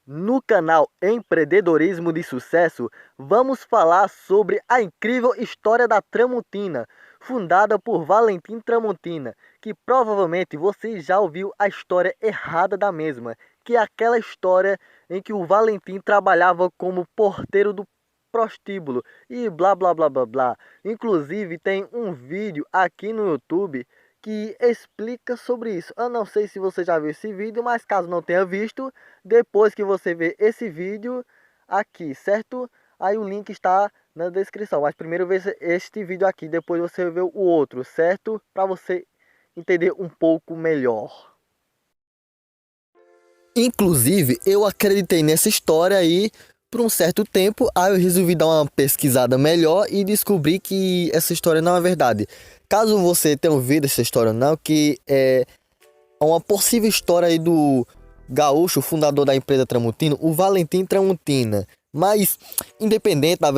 No canal Empreendedorismo de Sucesso, vamos falar sobre a incrível história da Tramontina, fundada por Valentim Tramontina, que provavelmente você já ouviu a história errada da mesma, que é aquela história em que o Valentim trabalhava como porteiro do prostíbulo e blá blá blá blá blá. Inclusive tem um vídeo aqui no YouTube que explica sobre isso. Eu não sei se você já viu esse vídeo, mas caso não tenha visto, depois que você ver esse vídeo aqui, certo? Aí o link está na descrição. Mas primeiro veja este vídeo aqui, depois você vê o outro, certo? Para você entender um pouco melhor. Inclusive, eu acreditei nessa história aí por um certo tempo, aí eu resolvi dar uma pesquisada melhor e descobri que essa história não é verdade. Caso você tenha ouvido essa história ou não, que é uma possível história aí do gaúcho, fundador da empresa Tramontina, o Valentim Tramontina. Mas, independente da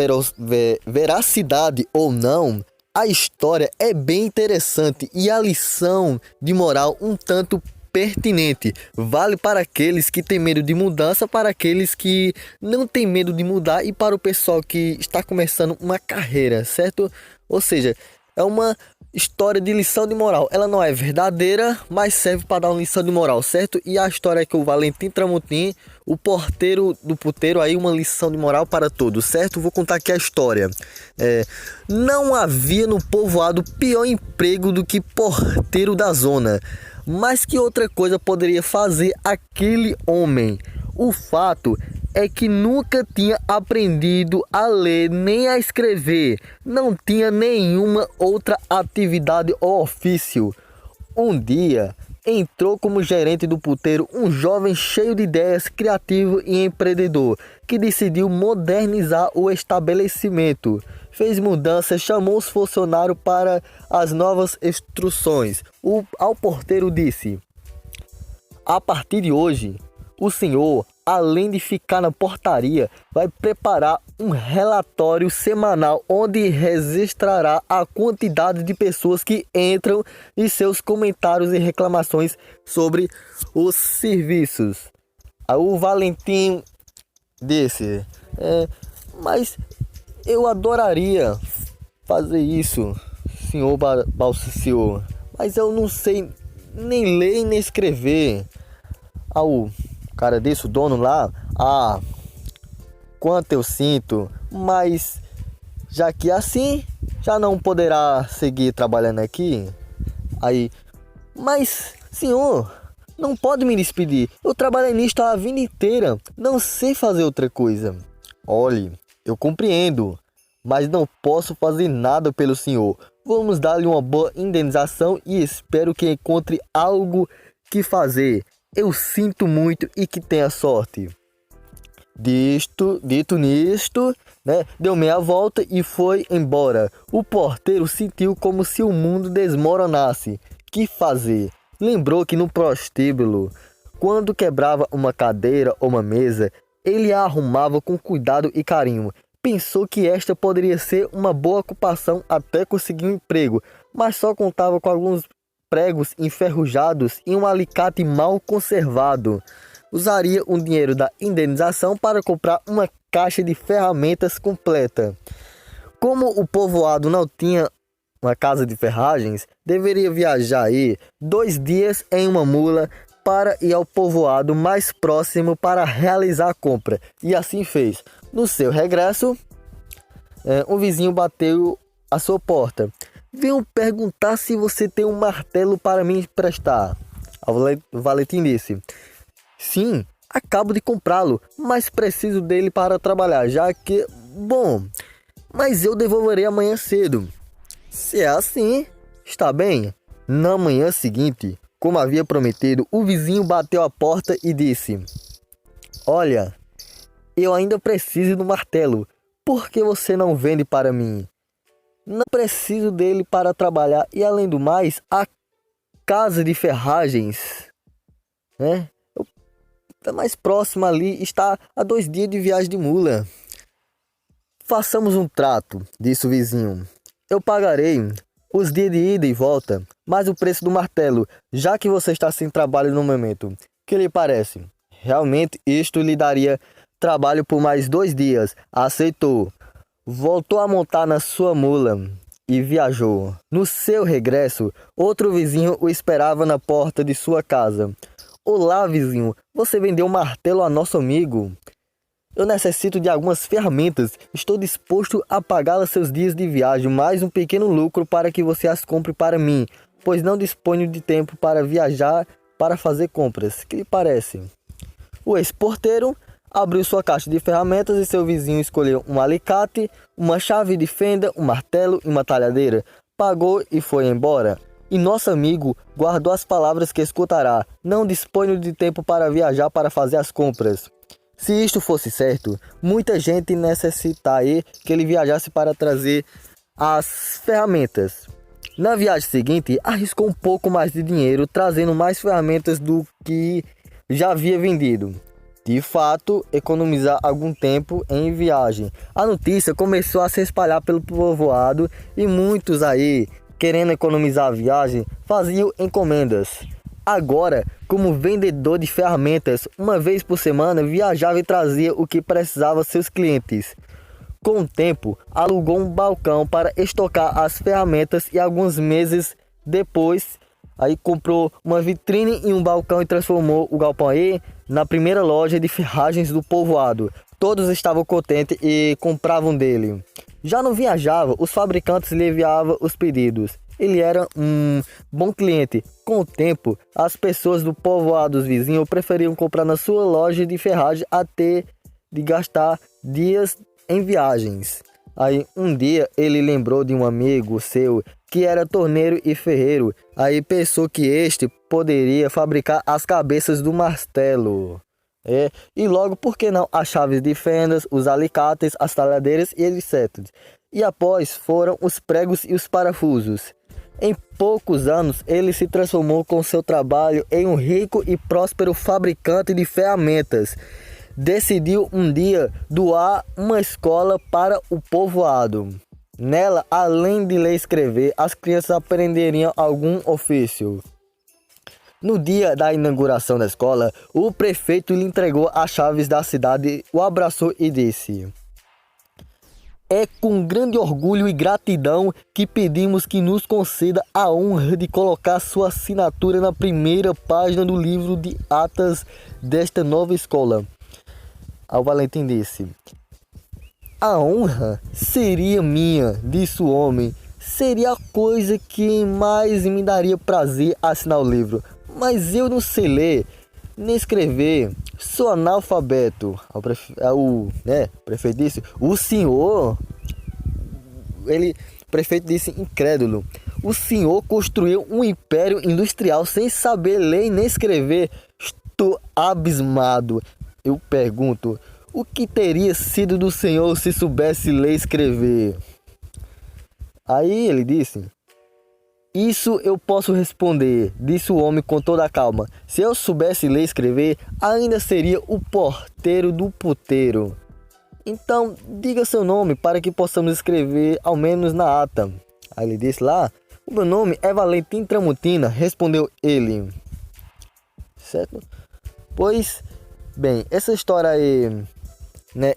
veracidade ou não, a história é bem interessante e a lição de moral um tanto pertinente. Vale para aqueles que têm medo de mudança, para aqueles que não têm medo de mudar e para o pessoal que está começando uma carreira, certo? Ou seja, é uma história de lição de moral. Ela não é verdadeira, mas serve para dar uma lição de moral, certo? E a história é que o Valentim Tramontim, o porteiro do puteiro, aí uma lição de moral para todos, certo? Vou contar aqui a história. Não havia no povoado pior emprego do que porteiro da zona. Mas que outra coisa poderia fazer aquele homem? O fato é que nunca tinha aprendido a ler nem a escrever, não tinha nenhuma outra atividade ou ofício. Um dia, entrou como gerente do puteiro um jovem cheio de ideias, criativo e empreendedor, que decidiu modernizar o estabelecimento. Fez mudanças, chamou os funcionários para as novas instruções. Ao porteiro disse: a partir de hoje, o senhor, além de ficar na portaria, vai preparar um relatório semanal onde registrará a quantidade de pessoas que entram e seus comentários e reclamações sobre os serviços. Aí o Valentim disse: mas eu adoraria fazer isso, senhor Balsicior, mas eu não sei nem ler nem escrever. O cara disse, o dono lá: quanto eu sinto, mas já que assim, já não poderá seguir trabalhando aqui. Aí, mas senhor, não pode me despedir, eu trabalhei nisto a vida inteira, não sei fazer outra coisa. Olhe, eu compreendo, mas não posso fazer nada pelo senhor. Vamos dar-lhe uma boa indenização e espero que encontre algo que fazer. Eu sinto muito e que tenha sorte. Dito nisto, deu meia volta e foi embora. O porteiro sentiu como se o mundo desmoronasse. Que fazer? Lembrou que no prostíbulo, quando quebrava uma cadeira ou uma mesa, ele a arrumava com cuidado e carinho. Pensou que esta poderia ser uma boa ocupação até conseguir um emprego, mas só contava com alguns pregos enferrujados e um alicate mal conservado. Usaria o dinheiro da indenização para comprar uma caixa de ferramentas completa. Como o povoado não tinha uma casa de ferragens, deveria viajar aí 2 dias em uma mula para ir ao povoado mais próximo para realizar a compra. E assim fez. No seu regresso, um vizinho bateu à sua porta. Venho perguntar se você tem um martelo para me emprestar. O Valentim disse: sim, acabo de comprá-lo, mas preciso dele para trabalhar, já que... Bom, mas eu devolverei amanhã cedo. Se é assim, está bem. Na manhã seguinte, como havia prometido, o vizinho bateu à porta e disse: olha, eu ainda preciso do martelo. Por que você não vende para mim? Não preciso dele para trabalhar e, além do mais, a casa de ferragens, tá mais próxima ali, está a 2 dias de viagem de mula. Façamos um trato, disse o vizinho. Eu pagarei os dias de ida e volta, mais o preço do martelo, já que você está sem trabalho no momento. Que lhe parece? Realmente isto lhe daria trabalho por mais 2 dias. Aceitou. Voltou a montar na sua mula e viajou. No seu regresso, outro vizinho o esperava na porta de sua casa. Olá, vizinho, você vendeu um martelo a nosso amigo? Eu necessito de algumas ferramentas. Estou disposto a pagá-las seus dias de viagem, mais um pequeno lucro para que você as compre para mim, pois não disponho de tempo para viajar para fazer compras. Que lhe parece? O ex-porteiro abriu sua caixa de ferramentas e seu vizinho escolheu um alicate, uma chave de fenda, um martelo e uma talhadeira. Pagou e foi embora. E nosso amigo guardou as palavras que escutará. Não disponho de tempo para viajar para fazer as compras. Se isto fosse certo, muita gente necessitaria que ele viajasse para trazer as ferramentas. Na viagem seguinte, arriscou um pouco mais de dinheiro, trazendo mais ferramentas do que já havia vendido. De fato, economizar algum tempo em viagem. A notícia começou a se espalhar pelo povoado e muitos aí, querendo economizar a viagem, faziam encomendas. Agora, como vendedor de ferramentas, uma vez por semana viajava e trazia o que precisava aos seus clientes. Com o tempo, alugou um balcão para estocar as ferramentas e alguns meses depois, aí comprou uma vitrine e um balcão e transformou o galpão aí na primeira loja de ferragens do povoado. Todos estavam contentes e compravam dele. Já não viajava, os fabricantes lhe enviavam os pedidos. Ele era um bom cliente. Com o tempo, as pessoas do povoado vizinhos preferiam comprar na sua loja de ferragem até de gastar dias em viagens. Aí um dia ele lembrou de um amigo seu que era torneiro e ferreiro. Aí pensou que este poderia fabricar as cabeças do martelo. E logo, por que não, as chaves de fendas, os alicates, as talhadeiras e etc. E após foram os pregos e os parafusos. Em poucos anos, ele se transformou com seu trabalho em um rico e próspero fabricante de ferramentas. Decidiu um dia doar uma escola para o povoado. Nela, além de ler e escrever, as crianças aprenderiam algum ofício. No dia da inauguração da escola, o prefeito lhe entregou as chaves da cidade, o abraçou e disse: "É com grande orgulho e gratidão que pedimos que nos conceda a honra de colocar sua assinatura na primeira página do livro de atas desta nova escola." Ao Valentim disse: "A honra seria minha", disse o homem. "Seria a coisa que mais me daria prazer assinar o livro. Mas eu não sei ler nem escrever. Sou analfabeto." O prefeito disse: "O senhor..." O prefeito disse incrédulo: "O senhor construiu um império industrial sem saber ler nem escrever. Estou abismado. Eu pergunto, o que teria sido do senhor se soubesse ler e escrever?" Aí ele disse: "Isso eu posso responder", disse o homem com toda a calma. "Se eu soubesse ler e escrever, ainda seria o porteiro do puteiro." "Então, diga seu nome para que possamos escrever ao menos na ata." Aí ele disse lá: "O meu nome é Valentim Tramontina", respondeu ele. Certo? Pois, bem, essa história aí,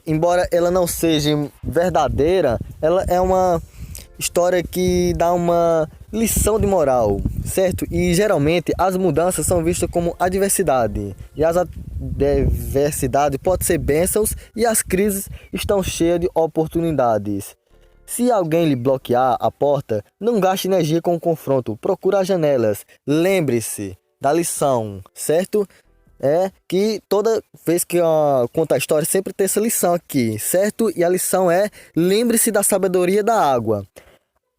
embora ela não seja verdadeira, ela é uma história que dá uma lição de moral, certo? E geralmente as mudanças são vistas como adversidade, e as adversidades podem ser bênçãos e as crises estão cheias de oportunidades. Se alguém lhe bloquear a porta, não gaste energia com o confronto, procure as janelas. Lembre-se da lição, certo? Que toda vez que eu conto a história sempre tem essa lição aqui, certo? E a lição é: lembre-se da sabedoria da água.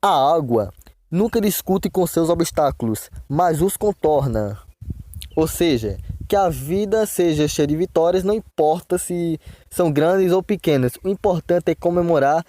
A água nunca discute com seus obstáculos, mas os contorna. Ou seja, que a vida seja cheia de vitórias, não importa se são grandes ou pequenas. O importante é comemorar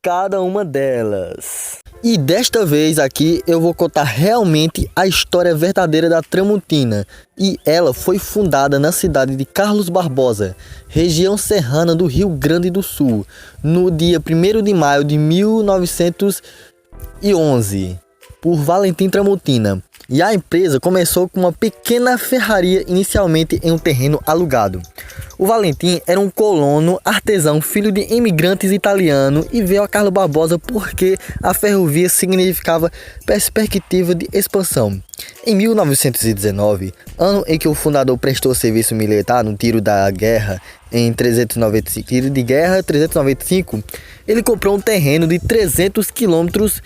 cada uma delas. E desta vez aqui eu vou contar realmente a história verdadeira da Tramontina. E ela foi fundada na cidade de Carlos Barbosa, região serrana do Rio Grande do Sul, no dia 1º de maio de 1911, por Valentim Tramontina. E a empresa começou com uma pequena ferraria inicialmente em um terreno alugado. O Valentim era um colono artesão, filho de imigrantes italianos, e veio a Carlos Barbosa porque a ferrovia significava perspectiva de expansão. Em 1919, ano em que o fundador prestou serviço militar no tiro da guerra em 395, ele comprou um terreno de 300 quilômetros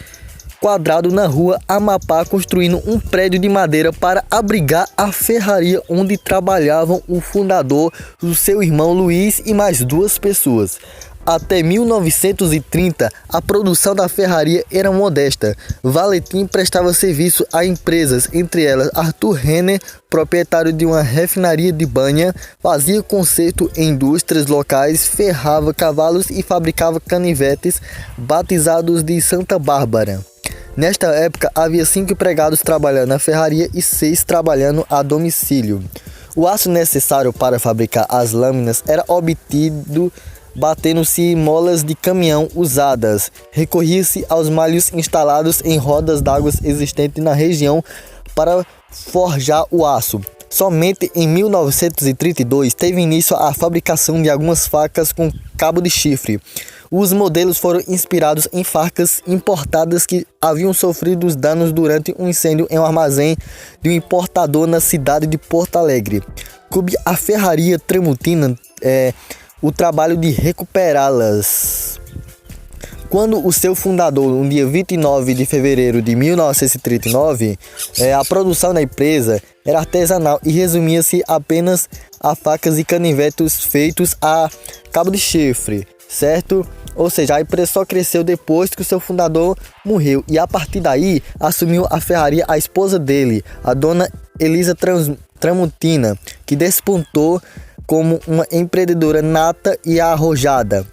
quadrado na rua Amapá, construindo um prédio de madeira para abrigar a ferraria onde trabalhavam o fundador, o seu irmão Luiz e mais 2 pessoas. Até 1930, a produção da ferraria era modesta. Valentim prestava serviço a empresas, entre elas Arthur Renner, proprietário de uma refinaria de banha, fazia conserto em indústrias locais, ferrava cavalos e fabricava canivetes batizados de Santa Bárbara. Nesta época, havia 5 empregados trabalhando na ferraria e 6 trabalhando a domicílio. O aço necessário para fabricar as lâminas era obtido batendo-se molas de caminhão usadas. Recorria-se aos malhos instalados em rodas d'água existentes na região para forjar o aço. Somente em 1932 teve início a fabricação de algumas facas com cabo de chifre. Os modelos foram inspirados em facas importadas que haviam sofrido danos durante um incêndio em um armazém de um importador na cidade de Porto Alegre. Coube à ferraria Tramontina o trabalho de recuperá-las. Quando o seu fundador, no dia 29 de fevereiro de 1939, a produção da empresa era artesanal e resumia-se apenas a facas e canivetes feitos a cabo de chifre, certo? Ou seja, a empresa só cresceu depois que o seu fundador morreu, e a partir daí assumiu a ferraria a esposa dele, a dona Elisa Tramontina, que despontou como uma empreendedora nata e arrojada.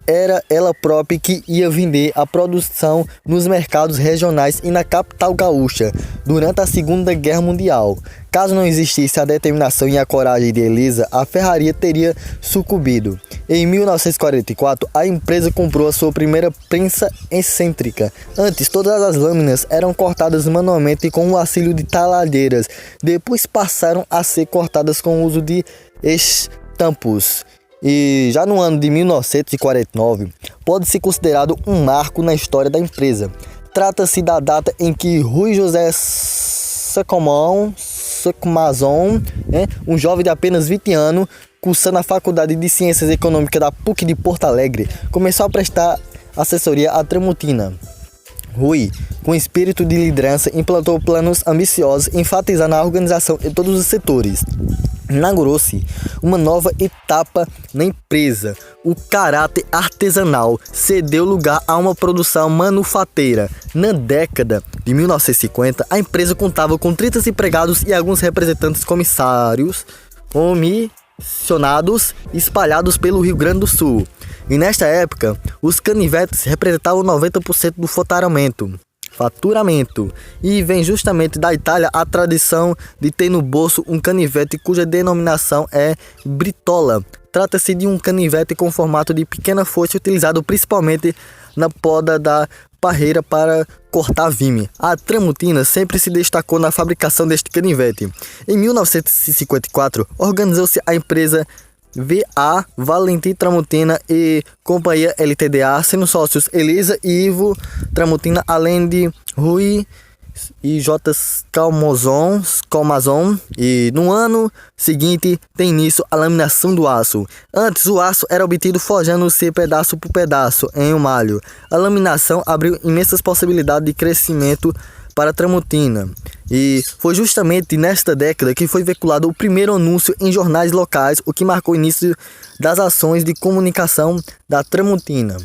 Era ela própria que ia vender a produção nos mercados regionais e na capital gaúcha durante a Segunda Guerra Mundial. Caso não existisse a determinação e a coragem de Elisa, a ferraria teria sucumbido. Em 1944, a empresa comprou a sua primeira prensa excêntrica. Antes, todas as lâminas eram cortadas manualmente com o auxílio de taladeiras. Depois passaram a ser cortadas com o uso de estampos. E já no ano de 1949, pode ser considerado um marco na história da empresa. Trata-se da data em que Rui José Sacomazon, um jovem de apenas 20 anos, cursando a Faculdade de Ciências Econômicas da PUC de Porto Alegre, começou a prestar assessoria à Tramontina. Rui, com espírito de liderança, implantou planos ambiciosos, enfatizando a organização em todos os setores. Inaugurou-se uma nova etapa na empresa. O caráter artesanal cedeu lugar a uma produção manufateira. Na década de 1950, a empresa contava com 30 empregados e alguns representantes comissionados espalhados pelo Rio Grande do Sul. E nesta época, os canivetes representavam 90% do faturamento, e vem justamente da Itália a tradição de ter no bolso um canivete cuja denominação é britola. Trata-se de um canivete com formato de pequena foice utilizado principalmente na poda da parreira para cortar vime. A Tramontina sempre se destacou na fabricação deste canivete. Em 1954, organizou-se a empresa V.A. Valentim Tramontina e Companhia Ltda, sendo sócios Elisa e Ivo Tramontina, além de Rui e J. Calmazon. E no ano seguinte tem início a laminação do aço. Antes, o aço era obtido forjando-se pedaço por pedaço em um malho. A laminação abriu imensas possibilidades de crescimento para a Tramontina. E foi justamente nesta década que foi veiculado o primeiro anúncio em jornais locais, o que marcou o início das ações de comunicação da Tramontina.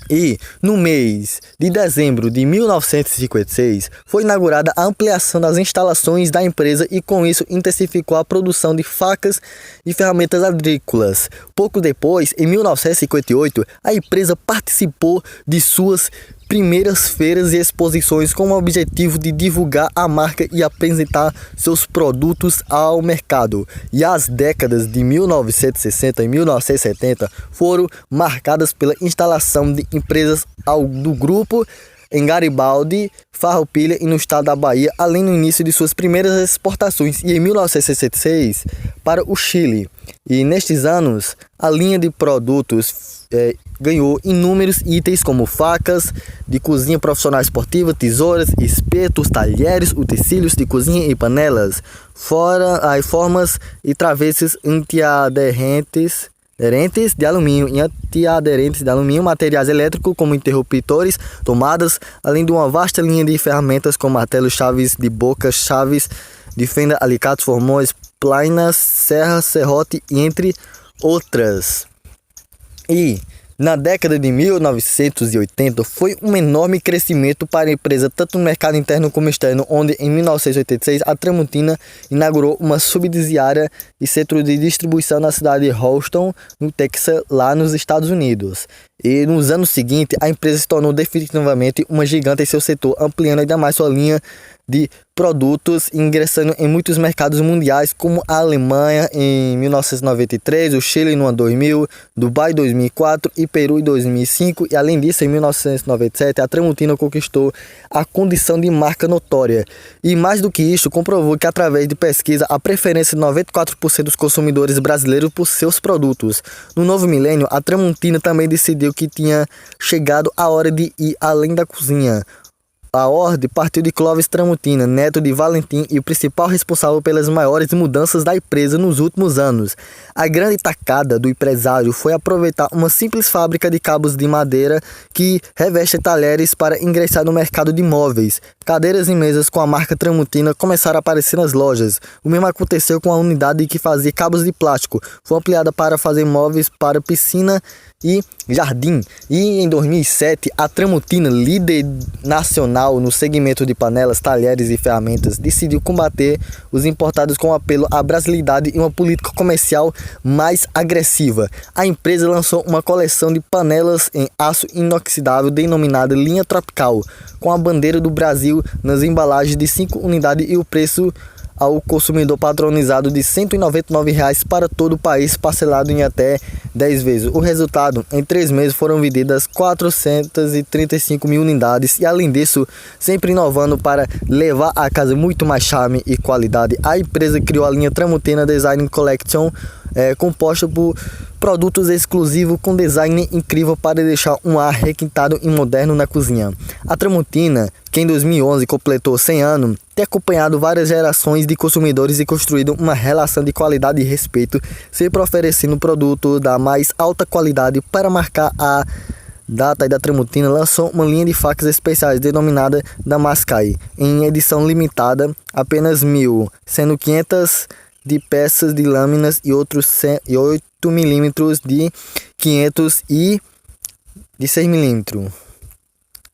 E, no mês de dezembro de 1956, foi inaugurada a ampliação das instalações da empresa e, com isso, intensificou a produção de facas e ferramentas agrícolas. Pouco depois, em 1958, a empresa participou de suas primeiras feiras e exposições com o objetivo de divulgar a marca e apresentar seus produtos ao mercado. E as décadas de 1960 e 1970 foram marcadas pela instalação de empresas do grupo em Garibaldi, Farroupilha e no estado da Bahia, além no início de suas primeiras exportações e em 1966 para o Chile. E nestes anos, a linha de produtos ganhou inúmeros itens como facas de cozinha profissional esportiva, tesouras, espetos, talheres, utensílios de cozinha e panelas, fora as formas e travessos antiaderentes de alumínio e antiaderentes de alumínio, materiais elétricos como interruptores, tomadas, além de uma vasta linha de ferramentas como martelos, chaves de boca, chaves de fenda, alicates, formões, plainas, serras, serrote e entre outras. E na década de 1980 foi um enorme crescimento para a empresa tanto no mercado interno como externo, onde em 1986 a Tramontina inaugurou uma subsidiária e centro de distribuição na cidade de Houston, no Texas, lá nos Estados Unidos. E nos anos seguintes a empresa se tornou definitivamente uma gigante em seu setor, ampliando ainda mais sua linha de produtos, ingressando em muitos mercados mundiais, como a Alemanha em 1993, o Chile no ano 2000, Dubai em 2004 e Peru em 2005. E além disso, em 1997, a Tramontina conquistou a condição de marca notória. E mais do que isso, comprovou que através de pesquisa, a preferência de 94% dos consumidores brasileiros por seus produtos. No novo milênio, a Tramontina também decidiu que tinha chegado a hora de ir além da cozinha. A ordem partiu de Clóvis Tramontina, neto de Valentim e o principal responsável pelas maiores mudanças da empresa nos últimos anos. A grande tacada do empresário foi aproveitar uma simples fábrica de cabos de madeira que reveste talheres para ingressar no mercado de móveis. Cadeiras e mesas com a marca Tramontina começaram a aparecer nas lojas. O mesmo aconteceu com a unidade que fazia cabos de plástico. Foi ampliada para fazer móveis para piscina e jardim. E em 2007, a Tramontina, líder nacional no segmento de panelas, talheres e ferramentas, decidiu combater os importados com apelo à brasilidade e uma política comercial mais agressiva. A empresa lançou uma coleção de panelas em aço inoxidável denominada Linha Tropical, com a bandeira do Brasil nas embalagens de 5 unidades e o preço ao consumidor padronizado de R$ 199 para todo o país, parcelado em até 10 vezes. O resultado, em 3 meses foram vendidas 435 mil unidades e, além disso, sempre inovando para levar a casa muito mais charme e qualidade, a empresa criou a linha Tramontina Design Collection, composta por produtos exclusivos com design incrível para deixar um ar requintado e moderno na cozinha. A Tramontina, que em 2011 completou 100 anos, tem acompanhado várias gerações de consumidores e construído uma relação de qualidade e respeito, sempre oferecendo produto da mais alta qualidade. Para marcar a data da Tramontina, lançou uma linha de facas especiais denominada Damascai, em edição limitada, apenas 1.000, sendo 500 de peças de lâminas e outros 8 milímetros de 500 e de 6 milímetros.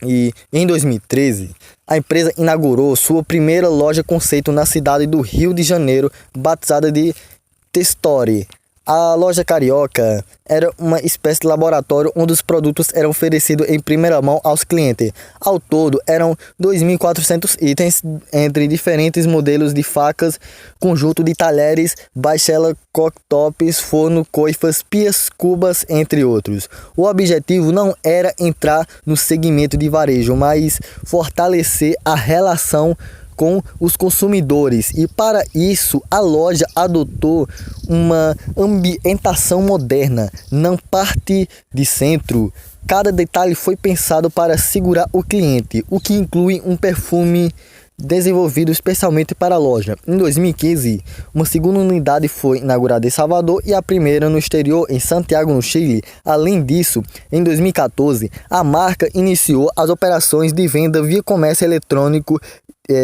E em 2013, a empresa inaugurou sua primeira loja conceito na cidade do Rio de Janeiro, batizada de Testori. A loja carioca era uma espécie de laboratório onde os produtos eram oferecidos em primeira mão aos clientes. Ao todo, eram 2.400 itens entre diferentes modelos de facas, conjunto de talheres, baixela, cooktops, forno, coifas, pias, cubas, entre outros. O objetivo não era entrar no segmento de varejo, mas fortalecer a relação com os consumidores, e para isso a loja adotou uma ambientação moderna, não parte de centro. Cada detalhe foi pensado para segurar o cliente, o que inclui um perfume desenvolvido especialmente para a loja. Em 2015, uma segunda unidade foi inaugurada em Salvador e a primeira no exterior, em Santiago, no Chile. Além disso, em 2014, a marca iniciou as operações de venda via comércio eletrônico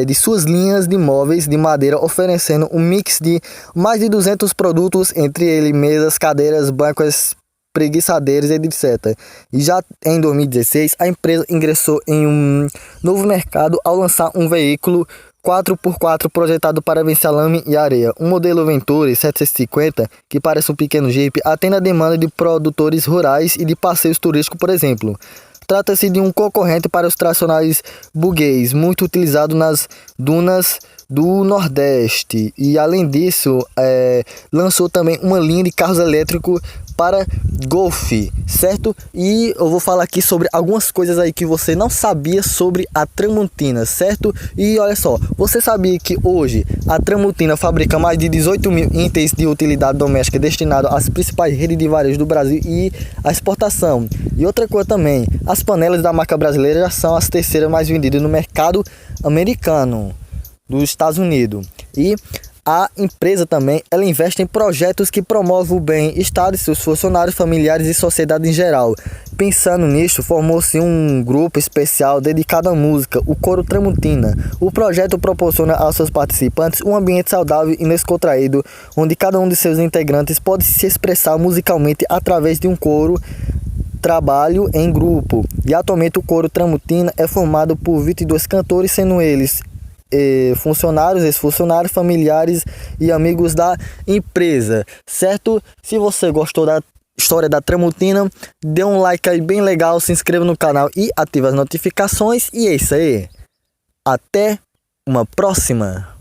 de suas linhas de móveis de madeira, oferecendo um mix de mais de 200 produtos, entre eles mesas, cadeiras, bancos, preguiçadeiras, etc. E já em 2016, a empresa ingressou em um novo mercado ao lançar um veículo 4x4 projetado para vencer lama e areia. Um modelo Venturi 750, que parece um pequeno Jeep, atende a demanda de produtores rurais e de passeios turísticos, por exemplo. Trata-se de um concorrente para os tradicionais buguês, muito utilizado nas dunas do Nordeste. E além disso, lançou também uma linha de carros elétricos para Golf, certo? E eu vou falar aqui sobre algumas coisas aí que você não sabia sobre a Tramontina, certo? E olha só, você sabia que hoje a Tramontina fabrica mais de 18 mil itens de utilidade doméstica destinados às principais redes de varejo do Brasil e à exportação? E outra coisa também, as panelas da marca brasileira já são as terceiras mais vendidas no mercado americano dos Estados Unidos. E a empresa também, ela investe em projetos que promovem o bem-estar de seus funcionários, familiares e sociedade em geral. Pensando nisso, formou-se um grupo especial dedicado à música, o Coro Tramontina. O projeto proporciona aos seus participantes um ambiente saudável e descontraído, onde cada um de seus integrantes pode se expressar musicalmente através de um coro, trabalho em grupo. E atualmente o Coro Tramontina é formado por 22 cantores, sendo eles funcionários, ex-funcionários, familiares e amigos da empresa, certo? Se você gostou da história da Tramontina, dê um like aí bem legal, se inscreva no canal e ative as notificações. E é isso aí. Até uma próxima.